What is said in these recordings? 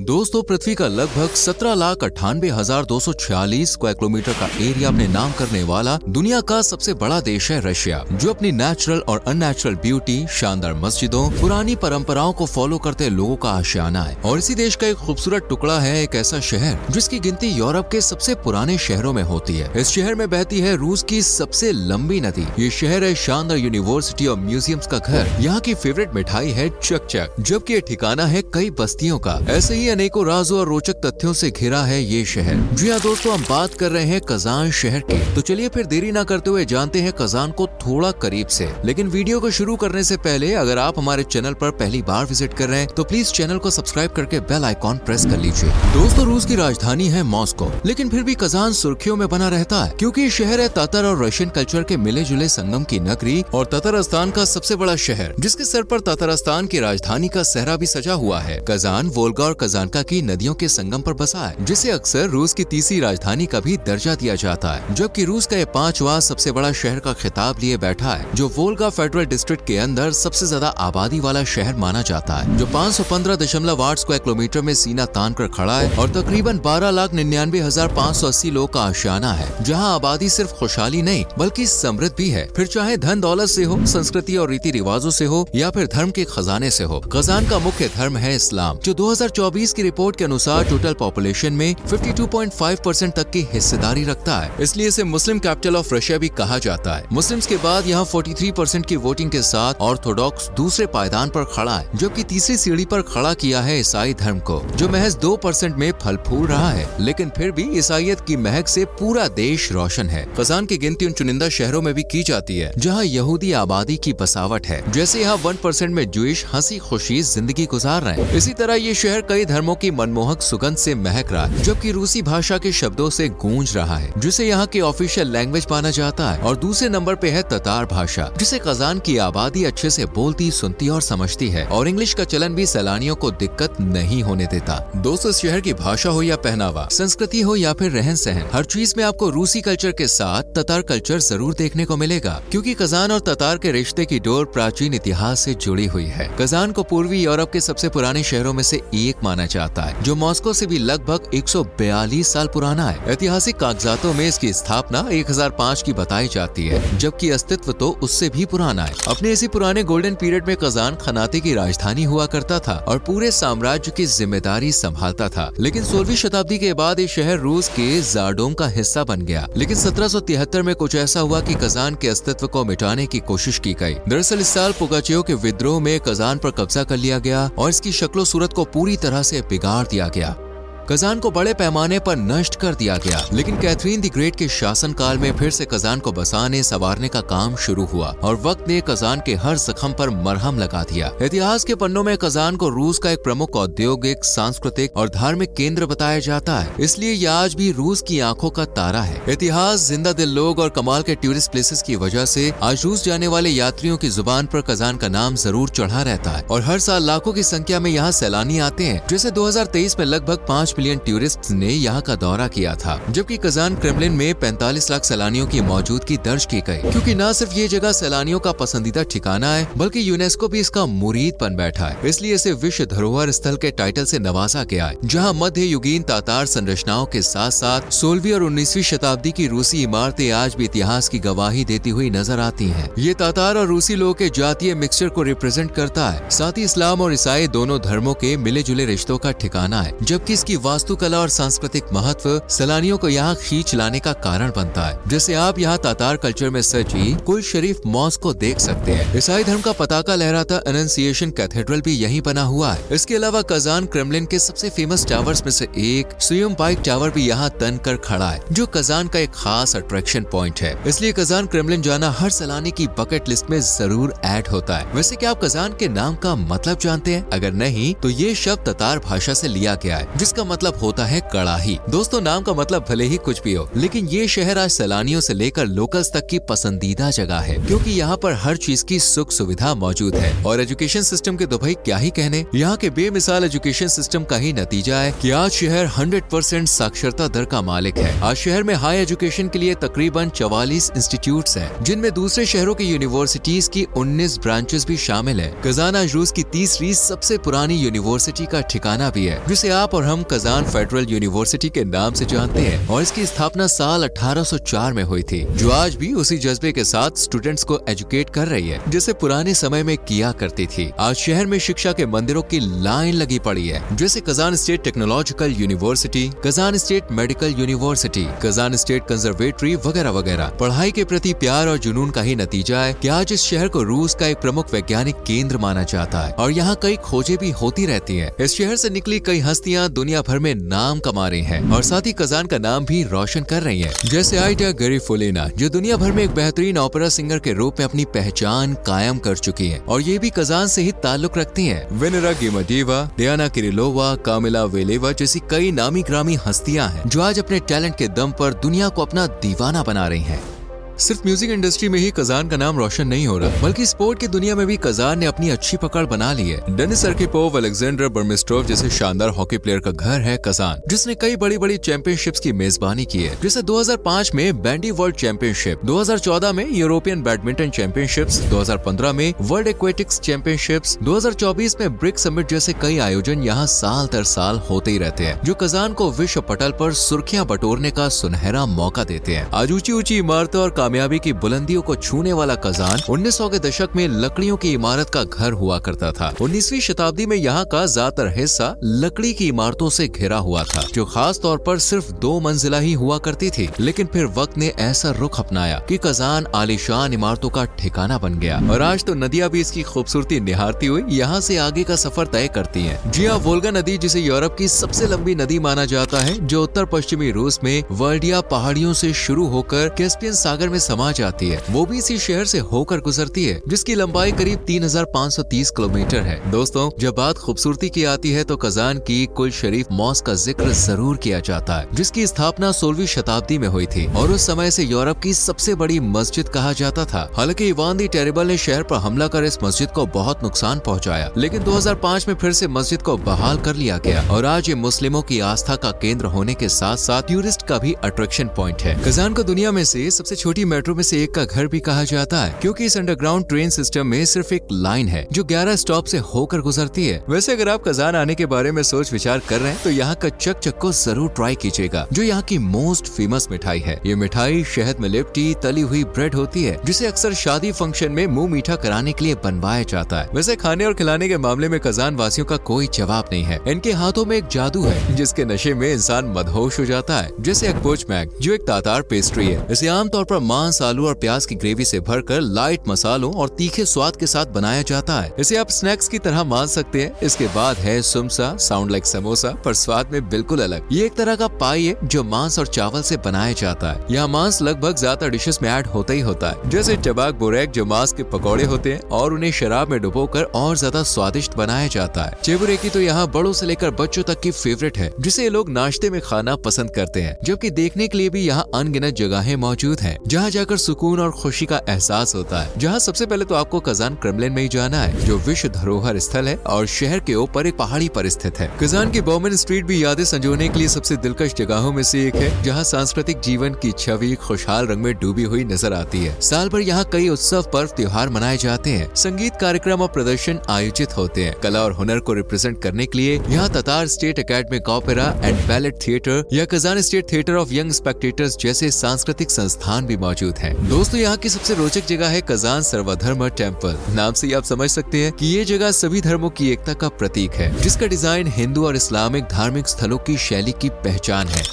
दोस्तों, पृथ्वी का लगभग 17,98,246 स्क्वायर किलोमीटर का एरिया अपने नाम करने वाला दुनिया का सबसे बड़ा देश है रशिया, जो अपनी नेचुरल और अननेचुरल ब्यूटी, शानदार मस्जिदों, पुरानी परंपराओं को फॉलो करते लोगों का आशियाना है। और इसी देश का एक खूबसूरत टुकड़ा है एक ऐसा शहर जिसकी गिनती यूरोप के सबसे पुराने शहरों में होती है। इस शहर में बहती है रूस की सबसे लंबी नदी। ये शहर है शानदार यूनिवर्सिटी और म्यूजियम्स का घर। यहाँ की फेवरेट मिठाई है चक-चक, जबकि ये ठिकाना है कई बस्तियों का। ऐसे ही अनेकों राजों और रोचक तथ्यों से घिरा है ये शहर। जी हाँ दोस्तों, हम बात कर रहे हैं कजान शहर की। तो चलिए फिर देरी ना करते हुए जानते हैं कजान को थोड़ा करीब से। लेकिन वीडियो को शुरू करने से पहले अगर आप हमारे चैनल पर पहली बार विजिट कर रहे हैं तो प्लीज चैनल को सब्सक्राइब करके बेल आइकॉन प्रेस कर लीजिए। दोस्तों, रूस की राजधानी है मॉस्को, लेकिन फिर भी कजान सुर्खियों में बना रहता है क्योंकि ये शहर है तातर और रशियन कल्चर के मिले जुले संगम की नगरी और ततारस्तान का सबसे बड़ा शहर, जिसके सर पर ततारस्तान की राजधानी का सहरा भी सजा हुआ है। कजान वोल्गा और कजानका की नदियों के संगम पर बसा है, जिसे अक्सर रूस की तीसरी राजधानी का भी दर्जा दिया जाता है, जबकि रूस का ये 5वां सबसे बड़ा शहर का खिताब लिए बैठा है, जो वोल्गा फेडरल डिस्ट्रिक्ट के अंदर सबसे ज्यादा आबादी वाला शहर माना जाता है, जो 515.8 स्क्वायर किलोमीटर में सीना तान कर खड़ा है और तकरीबन 12,99,580 लोग का आशियाना है, जहाँ आबादी सिर्फ खुशहाली नहीं बल्कि समृद्ध भी है। फिर चाहे धन दौलत से हो, संस्कृति और रीति रिवाजों से हो या फिर धर्म के खजाने से हो। कजान का मुख्य धर्म है इस्लाम, जो 2024 की रिपोर्ट के अनुसार टोटल पॉपुलेशन में 52.5% तक की हिस्सेदारी रखता है, इसलिए इसे मुस्लिम कैपिटल ऑफ रशिया भी कहा जाता है। मुस्लिम्स के बाद यहाँ 43% की वोटिंग के साथ ऑर्थोडॉक्स दूसरे पायदान पर खड़ा है, जबकि तीसरी सीढ़ी पर खड़ा किया है ईसाई धर्म को, जो महज 2% में फल फूल रहा है, लेकिन फिर भी ईसाईयत की महक से पूरा देश रोशन है। कजान की गिनती उन चुनिंदा शहरों में भी की जाती है जहाँ यहूदी आबादी की बसावट है, जैसे यहाँ 1% में ज्यूइश हंसी खुशी जिंदगी गुजार रहे हैं। इसी तरह ये शहर कई धर्मों की मनमोहक सुगंध से महक रहा है, जबकि रूसी भाषा के शब्दों से गूंज रहा है, जिसे यहाँ की ऑफिशियल लैंग्वेज माना जाता है। और दूसरे नंबर पे है ततार भाषा, जिसे कजान की आबादी अच्छे से बोलती, सुनती और समझती है, और इंग्लिश का चलन भी सैलानियों को दिक्कत नहीं होने देता। दोस्तों, इस शहर की भाषा हो या पहनावा, संस्कृति हो या फिर रहन सहन, हर चीज में आपको रूसी कल्चर के साथ ततार कल्चर जरूर देखने को मिलेगा, क्योंकि कजान और ततार के रिश्ते की डोर प्राचीन इतिहास से जुड़ी हुई है। कजान को पूर्वी यूरोप के सबसे पुराने शहरों में से एक माना जाता है, जो मॉस्को से भी लगभग 142 साल पुराना है। ऐतिहासिक कागजातों में इसकी स्थापना 1005 की बताई जाती है, जबकि अस्तित्व तो उससे भी पुराना है। अपने इसी पुराने गोल्डन पीरियड में कजान खनाते की राजधानी हुआ करता था और पूरे साम्राज्य की जिम्मेदारी संभालता था। लेकिन 16वीं शताब्दी के बाद ये शहर रूस के ज़ारडोम का हिस्सा बन गया। लेकिन 1773 में कुछ ऐसा हुआ कि कजान के अस्तित्व को मिटाने की कोशिश की गई। दरअसल इस साल पुगाचेव के विद्रोह में कजान पर कब्जा कर लिया गया और इसकी शक्लो सूरत को पूरी तरह से बिगाड़ दिया गया। कजान को बड़े पैमाने पर नष्ट कर दिया गया, लेकिन कैथरीन द ग्रेट के शासनकाल में फिर से कजान को बसाने संवारने का काम शुरू हुआ और वक्त ने कजान के हर जख्म पर मरहम लगा दिया। इतिहास के पन्नों में कजान को रूस का एक प्रमुख औद्योगिक, सांस्कृतिक और धार्मिक केंद्र बताया जाता है, इसलिए यह आज भी रूस की आंखों का तारा है। इतिहास, जिंदा दिल लोग और कमाल के टूरिस्ट प्लेसेस की वजह से आज रूस जाने वाले यात्रियों की जुबान पर कजान का नाम जरूर चढ़ा रहता है और हर साल लाखों की संख्या में यहाँ सैलानी आते हैं। जैसे 2023 में लगभग 5 मिलियन टूरिस्ट ने यहाँ का दौरा किया था, जबकि कजान क्रेमलिन में 45 लाख सैलानियों की मौजूदगी दर्ज की गई, क्योंकि न सिर्फ ये जगह सैलानियों का पसंदीदा ठिकाना है बल्कि यूनेस्को भी इसका मुरीद बन बैठा है, इसलिए इसे विश्व धरोहर स्थल के टाइटल से नवाजा गया है, जहाँ मध्य युगीन तातार संरचनाओं के साथ साथ 16वीं और 19वीं शताब्दी की रूसी इमारतें आज भी इतिहास की गवाही देती हुई नजर आती है। ये तातार और रूसी लोगों के जातीय मिक्सचर को रिप्रेजेंट करता है, साथ ही इस्लाम और ईसाई दोनों धर्मों के मिले जुले रिश्तों का ठिकाना है, जबकि इसकी वास्तुकला और सांस्कृतिक महत्व सैलानियों को यहाँ खींच लाने का कारण बनता है। जैसे आप यहाँ तातार कल्चर में सजी कुल शरीफ मॉस्क को देख सकते हैं। ईसाई धर्म का पताका लहराता एनंसिएशन कैथेड्रल भी यहीं बना हुआ है। इसके अलावा कजान क्रेमलिन के सबसे फेमस टावर्स में से एक सुयुम बाइक टावर भी यहाँ तन कर खड़ा है, जो कजान का एक खास अट्रैक्शन पॉइंट है। इसलिए कजान क्रेमलिन जाना हर सैलानी की बकेट लिस्ट में जरूर ऐड होता है। वैसे क्या आप कजान के नाम का मतलब जानते हैं? अगर नहीं तो ये शब्द ततार भाषा से लिया गया है, जिसका मतलब होता है कड़ाही। दोस्तों, नाम का मतलब भले ही कुछ भी हो, लेकिन ये शहर आज सैलानियों से लेकर लोकल्स तक की पसंदीदा जगह है, क्योंकि यहाँ पर हर चीज की सुख सुविधा मौजूद है। और एजुकेशन सिस्टम के तो भाई क्या ही कहने, यहाँ के बेमिसाल एजुकेशन सिस्टम का ही नतीजा है कि आज शहर 100% साक्षरता दर का मालिक है। आज शहर में हाई एजुकेशन के लिए तकरीबन 44 इंस्टीट्यूट्स हैं, जिनमें दूसरे शहरों की यूनिवर्सिटीज की 19 ब्रांचेस भी शामिल है। कजान आज रूस की तीसरी सबसे पुरानी यूनिवर्सिटी का ठिकाना भी है, जिसे आप और हम कजान फेडरल यूनिवर्सिटी के नाम से जानते हैं, और इसकी स्थापना साल 1804 में हुई थी, जो आज भी उसी जज्बे के साथ स्टूडेंट्स को एजुकेट कर रही है, जैसे पुराने समय में किया करती थी। आज शहर में शिक्षा के मंदिरों की लाइन लगी पड़ी है, जैसे Kazan state technological university, Kazan state medical university, Kazan state conservatory वगैरह वगैरह। पढ़ाई के प्रति प्यार और जुनून का ही नतीजा है कि आज इस शहर को रूस का एक प्रमुख वैज्ञानिक केंद्र माना जाता है, और यहाँ कई खोजें भी होती रहती हैं। इस शहर से निकली कई हस्तियां दुनिया भर में नाम कमा रही हैं, और साथ ही कजान का नाम भी रोशन कर रही हैं, जैसे आइडा गरीफोलिना, जो दुनिया भर में एक बेहतरीन ओपेरा सिंगर के रूप में अपनी पहचान कायम कर चुकी है, और ये भी कजान से ही ताल्लुक रखती हैं। वेनेरा गिमाडिवा, डियाना किरिलोवा, कामिला वेलेवा जैसी कई नामी ग्रामी हस्तियां हैं, जो आज अपने टैलेंट के दम पर दुनिया को अपना दीवाना बना रही हैं। सिर्फ म्यूजिक इंडस्ट्री में ही कजान का नाम रोशन नहीं हो रहा, बल्कि स्पोर्ट की दुनिया में भी कजान ने अपनी अच्छी पकड़ बना ली है। डेनिस अर्किपोव, अलेक्जेंडर बर्मिस्टोव जैसे शानदार हॉकी प्लेयर का घर है कजान, जिसने कई बड़ी बड़ी चैंपियनशिप्स की मेजबानी की है, जैसे 2005 में बैंडी वर्ल्ड चैंपियनशिप, 2014 में यूरोपियन बैडमिंटन चैंपियनशिप्स, 2015 में वर्ल्ड एक्वेटिक्स चैंपियनशिप्स, 2024 में ब्रिक समिट जैसे कई आयोजन यहाँ साल दर साल होते ही रहते हैं, जो कजान को विश्व पटल पर सुर्खियां बटोरने का सुनहरा मौका देते हैं। आज ऊंची ऊंची इमारतों और कामयाबी की बुलंदियों को छूने वाला कजान 1900 के दशक में लकड़ियों की इमारत का घर हुआ करता था। 19वीं शताब्दी में यहाँ का ज्यादातर हिस्सा लकड़ी की इमारतों से घिरा हुआ था, जो खास तौर पर सिर्फ 2 मंजिला ही हुआ करती थी। लेकिन फिर वक्त ने ऐसा रुख अपनाया कि कजान आलीशान इमारतों का ठिकाना बन गया, और आज तो नदियां भी इसकी खूबसूरती निहारती हुई यहाँ से आगे का सफर तय करती हैं। जी हाँ, वोल्गा नदी, जिसे यूरोप की सबसे लंबी नदी माना जाता है, जो उत्तर पश्चिमी रूस में वर्डिया पहाड़ियों से शुरू होकर कैस्पियन सागर में समा जाती है, वो भी इसी शहर से होकर गुजरती है, जिसकी लंबाई करीब 3530 किलोमीटर है। दोस्तों, जब बात खूबसूरती की आती है तो कजान की कुल शरीफ मॉस्क का जिक्र जरूर किया जाता है, जिसकी स्थापना 16वीं शताब्दी में हुई थी, और उस समय से यूरोप की सबसे बड़ी मस्जिद कहा जाता था। हालांकि इवान दी टेरिबल ने शहर पर हमला कर इस मस्जिद को बहुत नुकसान पहुंचाया, लेकिन 2005 में फिर से मस्जिद को बहाल कर लिया गया, और आज ये मुस्लिमों की आस्था का केंद्र होने के साथ साथ टूरिस्ट का भी अट्रैक्शन पॉइंट है। कजान को दुनिया में से सबसे छोटी मेट्रो में से एक का घर भी कहा जाता है, क्योंकि इस अंडरग्राउंड ट्रेन सिस्टम में सिर्फ एक लाइन है, जो 11 स्टॉप से होकर गुजरती है। वैसे अगर आप कजान आने के बारे में सोच विचार कर रहे हैं, तो यहाँ का चक चक को जरूर ट्राई कीजिएगा, जो यहाँ की मोस्ट फेमस मिठाई है। ये मिठाई शहद में लिपटी तली हुई ब्रेड होती है, जिसे अक्सर शादी फंक्शन में मुंह मीठा कराने के लिए बनवाया जाता है। वैसे खाने और खिलाने के मामले में कजान वासियों का कोई जवाब नहीं है। इनके हाथों में एक जादू है, जिसके नशे में इंसान मदहोश हो जाता है, जैसे अकपोचमैक, जो एक तातार पेस्ट्री है। इसे आमतौर पर मांस, आलू और प्याज की ग्रेवी से भरकर लाइट मसालों और तीखे स्वाद के साथ बनाया जाता है। इसे आप स्नैक्स की तरह मान सकते हैं। इसके बाद है सुमसा, साउंड लाइक समोसा पर स्वाद में बिल्कुल अलग। ये एक तरह का पाई है जो मांस और चावल से बनाया जाता है। यहाँ मांस लगभग ज्यादा डिशेस में ऐड होता ही होता है, जैसे टबाक बोरेक, जो मांस के पकौड़े होते हैं और उन्हें शराब में डुबोकर और ज्यादा स्वादिष्ट बनाया जाता है। चेबुरेकी तो यहाँ बड़ों से लेकर बच्चों तक की फेवरेट है, जिसे ये लोग नाश्ते में खाना पसंद करते हैं, जबकि देखने के लिए भी यहाँ अनगिनत जगहें मौजूद हैं, जहाँ जाकर सुकून और खुशी का एहसास होता है। जहाँ सबसे पहले तो आपको कजान क्रेमलिन में ही जाना है, जो विश्व धरोहर स्थल है और शहर के ऊपर एक पहाड़ी पर स्थित है। कजान की बॉमन स्ट्रीट भी यादें संजोने के लिए सबसे दिलकश जगहों में से एक है, जहाँ सांस्कृतिक जीवन की छवि खुशहाल रंग में डूबी हुई नजर आती है। साल भर यहाँ कई उत्सव, पर्व, त्योहार मनाए जाते हैं, संगीत कार्यक्रम और प्रदर्शन आयोजित होते हैं। कला और हुनर को रिप्रेजेंट करने के लिए यहाँ Tatar state academic opera and ballet theatre या Kazan state theatre of young spectators जैसे सांस्कृतिक संस्थान भी मौजूद हैं। दोस्तों, यहाँ की सबसे रोचक जगह है कजान सर्वधर्म टेम्पल। नाम से ही आप समझ सकते हैं कि ये जगह सभी धर्मों की एकता का प्रतीक है, जिसका डिजाइन हिंदू और इस्लामिक धार्मिक स्थलों की शैली की पहचान है।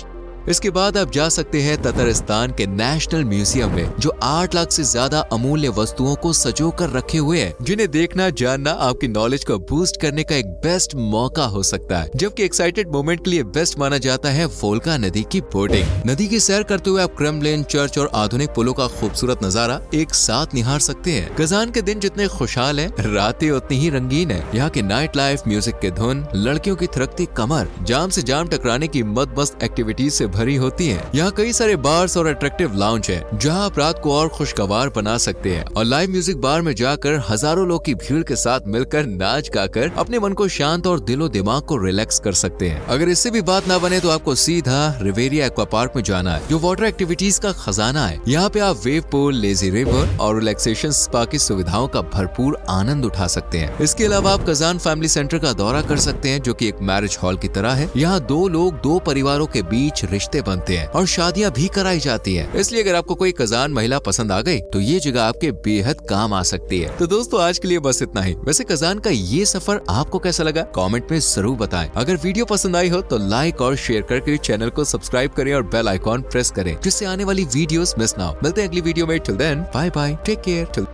इसके बाद आप जा सकते हैं ततारिस्तान के नेशनल म्यूजियम में, जो 8 लाख से ज्यादा अमूल्य वस्तुओं को सजो कर रखे हुए हैं, जिन्हें देखना जानना आपकी नॉलेज को बूस्ट करने का एक बेस्ट मौका हो सकता है। जबकि एक्साइटेड मोमेंट के लिए बेस्ट माना जाता है वोल्गा नदी की बोटिंग। नदी की सैर करते हुए आप क्रेमलिन, चर्च और आधुनिक पुलों का खूबसूरत नजारा एक साथ निहार सकते हैं। कजान के दिन जितने खुशहाल हैं, रातें उतनी ही रंगीन है। यहाँ की नाइट लाइफ, म्यूजिक के धुन, लड़कियों की थिरकती कमर, जाम से जाम टकराने की मस्त एक्टिविटीज से भरी होती है। यहाँ कई सारे बार्स और अट्रैक्टिव लाउंज है, जहाँ आप रात को और खुशगवार बना सकते हैं। और लाइव म्यूजिक बार में जाकर हजारों लोग की भीड़ के साथ मिलकर नाच गाकर अपने मन को शांत और दिलो दिमाग को रिलैक्स कर सकते हैं। अगर इससे भी बात ना बने तो आपको सीधा रिवेरिया एक्वा पार्क में जाना है, जो वाटर एक्टिविटीज का खजाना है। यहाँ पे आप वेव पूल, लेजी रिवर और रिलैक्सेशन स्पा की सुविधाओं का भरपूर आनंद उठा सकते हैं। इसके अलावा आप कजान फैमिली सेंटर का दौरा कर सकते हैं, जो कि एक मैरिज हॉल की तरह है। यहाँ 2 लोग 2 परिवारों के बीच रिश्ते बनते हैं और शादियाँ भी कराई जाती है। इसलिए अगर आपको कोई कजान महिला पसंद आ गई तो ये जगह आपके बेहद काम आ सकती है। तो दोस्तों आज के लिए बस इतना ही। वैसे कजान का ये सफर आपको कैसा लगा कमेंट में जरूर बताएं। अगर वीडियो पसंद आई हो तो लाइक और शेयर करके चैनल को सब्सक्राइब करें और बेल आइकॉन प्रेस करें, जिससे आने वाली वीडियोस मिस ना हो। मिलते हैं अगली वीडियो में। Till then bye bye, take care.